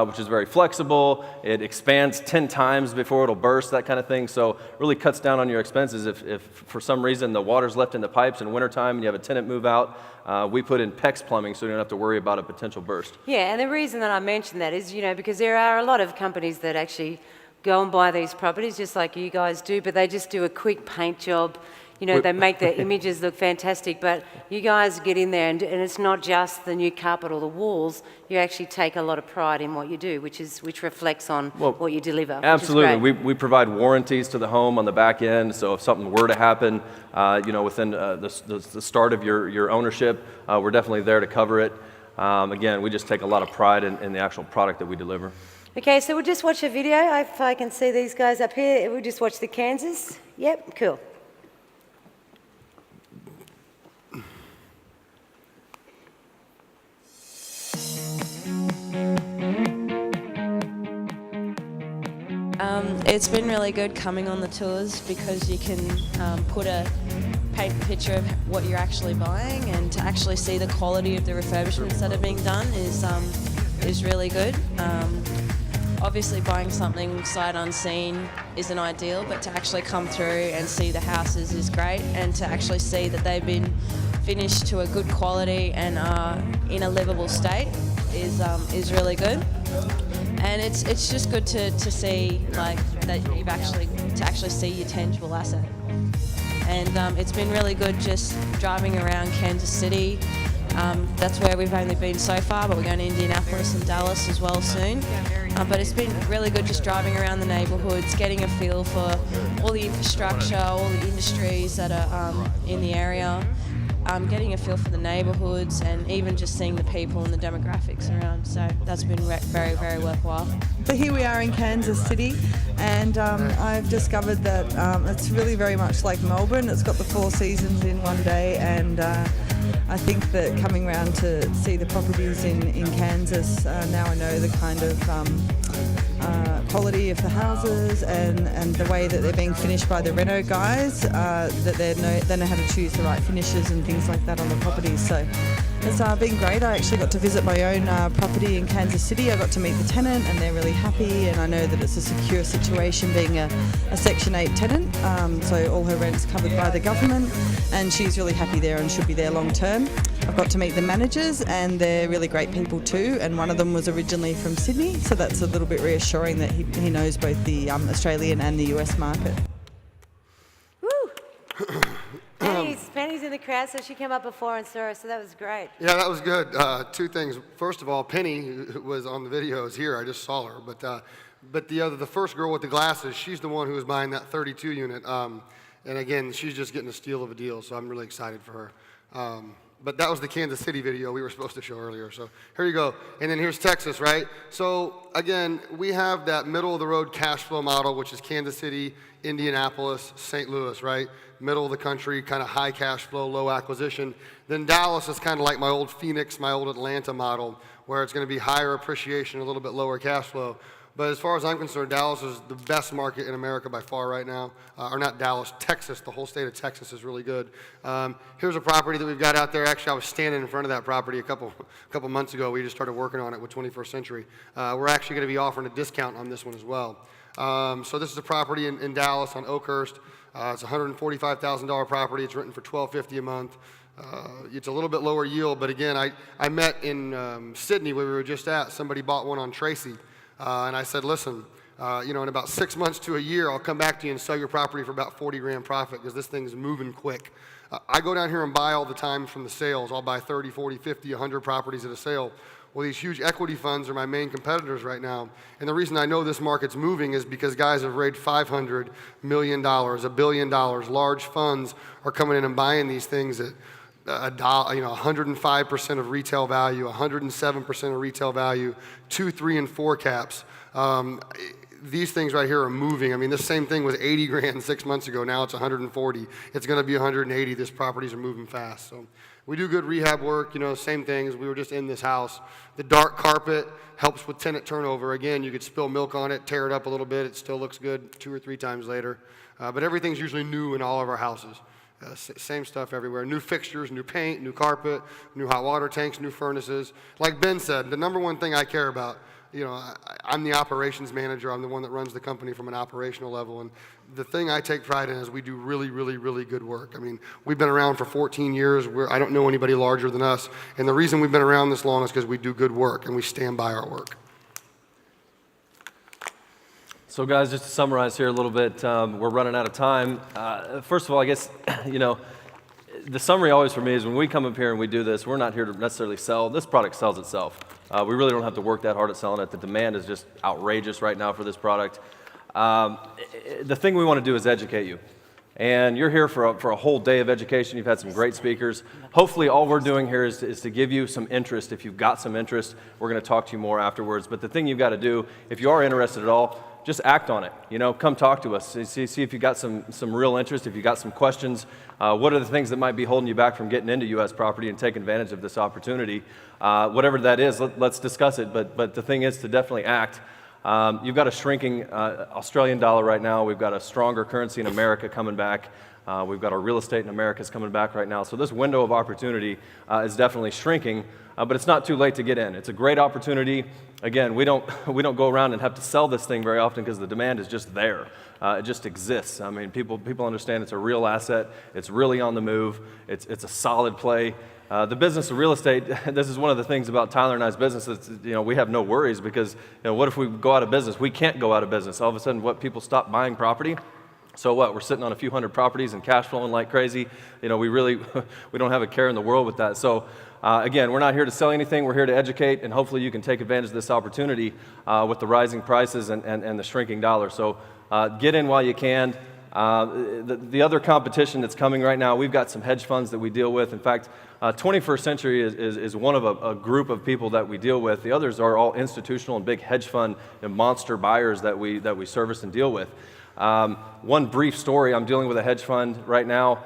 which is very flexible. It expands 10 times before it'll burst, that kind of thing. So it really cuts down on your expenses. If for some reason the water's left in the pipes in wintertime and you have a tenant move out, we put in PEX plumbing so you don't have to worry about a potential burst. Yeah, and the reason that I mention that is, you know, because there are a lot of companies that actually go and buy these properties just like you guys do, but they just do a quick paint job. You know, they make the images look fantastic, but you guys get in there and it's not just the new carpet or the walls. You actually take a lot of pride in what you do, which reflects on what you deliver. Absolutely. We provide warranties to the home on the back end, so if something were to happen, you know, within the start of your ownership, we're definitely there to cover it. Again, we just take a lot of pride in the actual product that we deliver. Okay, so we'll just watch a video. If I can see these guys up here, we'll just watch the Kansas. Yep, cool. It's been really good coming on the tours because you can paint a picture of what you're actually buying, and to actually see the quality of the refurbishments that are being done is really good. Obviously buying something sight unseen isn't ideal, but to actually come through and see the houses is great, and to actually see that they've been finished to a good quality and are in a livable state is really good. And it's just good to see like that you've actually see your tangible asset. And it's been really good just driving around Kansas City. That's where we've only been so far, but we're going to Indianapolis and Dallas as well soon. But it's been really good just driving around the neighbourhoods, getting a feel for all the infrastructure, all the industries that are in the area, getting a feel for the neighbourhoods, and even just seeing the people and the demographics around. So that's been very, very worthwhile. So here we are in Kansas City, and I've discovered that it's really very much like Melbourne. It's got the 4 seasons in one day, and I think that coming around to see the properties in Kansas, now I know the kind of quality of the houses and the way that they're being finished by the reno guys, that they know how to choose the right finishes and things like that on the properties. So it's been great. I actually got to visit my own property in Kansas City. I got to meet the tenant, and they're really happy, and I know that it's a secure situation being a Section 8 tenant, so all her rent's covered by the government, and she's really happy there and should be there long term. I've got to meet the managers, and they're really great people too, and one of them was originally from Sydney, so that's a little bit reassuring that he knows both the Australian and the US market. Woo! Penny's in the crowd, so she came up before and saw us, so that was great. Yeah, that was good. 2 things. First of all, Penny, who was on the video, is here. I just saw her. But the first girl with the glasses, she's the one who was buying that 32 unit. And again, she's just getting a steal of a deal, so I'm really excited for her. But that was the Kansas City video we were supposed to show earlier. So here you go. And then here's Texas, right? So again, we have that middle of the road cash flow model, which is Kansas City, Indianapolis, St. Louis, right? Middle of the country, kind of high cash flow, low acquisition. Then Dallas is kind of like my old Phoenix, my old Atlanta model, where it's going to be higher appreciation, a little bit lower cash flow. But as far as I'm concerned, Dallas is the best market in America by far right now. Or not Dallas, Texas. The whole state of Texas is really good. Here's a property that we've got out there. Actually, I was standing in front of that property a couple months ago. We just started working on it with 21st Century. We're actually going to be offering a discount on this one as well. So this is a property in Dallas on Oakhurst. It's a $145,000 property. It's renting for $1,250 a month. It's a little bit lower yield, but again, I met in Sydney where we were just at. Somebody bought one on Tracy. And I said, listen, in about 6 months to a year, I'll come back to you and sell your property for about 40 grand profit because this thing's moving quick. I go down here and buy all the time from the sales. I'll buy 30, 40, 50, 100 properties at a sale. Well, these huge equity funds are my main competitors right now. And the reason I know this market's moving is because guys have raised $500 million, $1 billion. Large funds are coming in and buying these things at 105% of retail value, 107% of retail value, 2, 3, and 4 caps. These things right here are moving. I mean, this same thing was 80 grand 6 months ago. Now it's 140. It's going to be 180. These properties are moving fast. So we do good rehab work. Same things. We were just in this house. The dark carpet helps with tenant turnover. Again, you could spill milk on it, tear it up a little bit. It still looks good 2 or 3 times later. But everything's usually new in all of our houses. Same stuff everywhere. New fixtures, new paint, new carpet, new hot water tanks, new furnaces. Like Ben said, the number one thing I care about, I'm the operations manager. I'm the one that runs the company from an operational level. And the thing I take pride in is we do really, really, really good work. I mean, we've been around for 14 years. I don't know anybody larger than us. And the reason we've been around this long is because we do good work and we stand by our work. So guys, just to summarize here a little bit, we're running out of time. First of all, I guess, the summary always for me is when we come up here and we do this, we're not here to necessarily sell. This product sells itself. We really don't have to work that hard at selling it. The demand is just outrageous right now for this product. The thing we want to do is educate you. And you're here for a whole day of education. You've had some great speakers. Hopefully all we're doing here is to give you some interest. If you've got some interest, we're going to talk to you more afterwards. But the thing you've got to do, if you are interested at all, just act on it. Come talk to us. See if you got some real interest, if you got some questions. What are the things that might be holding you back from getting into U.S. property and taking advantage of this opportunity? Whatever that is, let's discuss it. But the thing is to definitely act. You've got a shrinking Australian dollar right now. We've got a stronger currency in America coming back. We've got our real estate in America is coming back right now. So this window of opportunity is definitely shrinking, but it's not too late to get in. It's a great opportunity. Again, we don't go around and have to sell this thing very often because the demand is just there. It just exists. I mean, people understand it's a real asset. It's really on the move. It's a solid play. The business of real estate, this is one of the things about Tyler and I's business. It's, we have no worries because what if we go out of business? We can't go out of business. All of a sudden, people stop buying property? So what? We're sitting on a few hundred properties and cash flowing like crazy. We really, we don't have a care in the world with that. So again, we're not here to sell anything. We're here to educate, and hopefully you can take advantage of this opportunity with the rising prices and the shrinking dollar. So get in while you can. The other competition that's coming right now, we've got some hedge funds that we deal with. In fact, 21st Century is one of a group of people that we deal with. The others are all institutional and big hedge fund and monster buyers that we service and deal with. One brief story, I'm dealing with a hedge fund right now.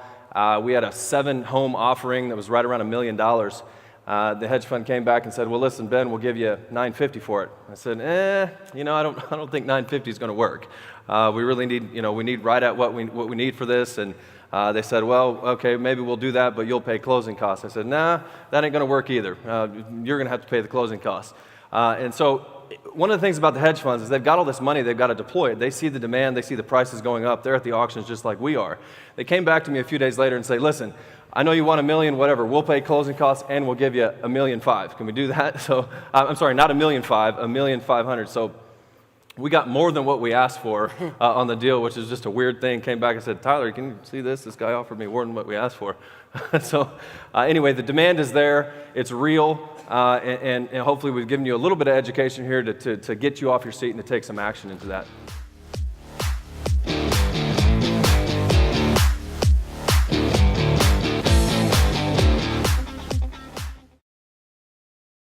We had a 7-home offering that was right around $1 million. The hedge fund came back and said, well, listen, Ben, we'll give you $950 for it. I said, I don't think $950 is going to work. We really need, we need right at what we need for this. And they said, well, okay, maybe we'll do that, but you'll pay closing costs. I said, nah, that ain't going to work either. You're going to have to pay the closing costs. And so one of the things about the hedge funds is they've got all this money, they've got to deploy it. They see the demand, they see the prices going up. They're at the auctions just like we are. They came back to me a few days later and say, listen, I know you want $1 million, whatever. We'll pay closing costs and we'll give you $1.5 million. Can we do that? So, I'm sorry, not $1.5 million, $1.5 million. So we got more than what we asked for on the deal, which is just a weird thing. Came back and said, Tyler, can you see this? This guy offered me more than what we asked for. So anyway, the demand is there. It's real. And hopefully we've given you a little bit of education here to get you off your seat and to take some action into that.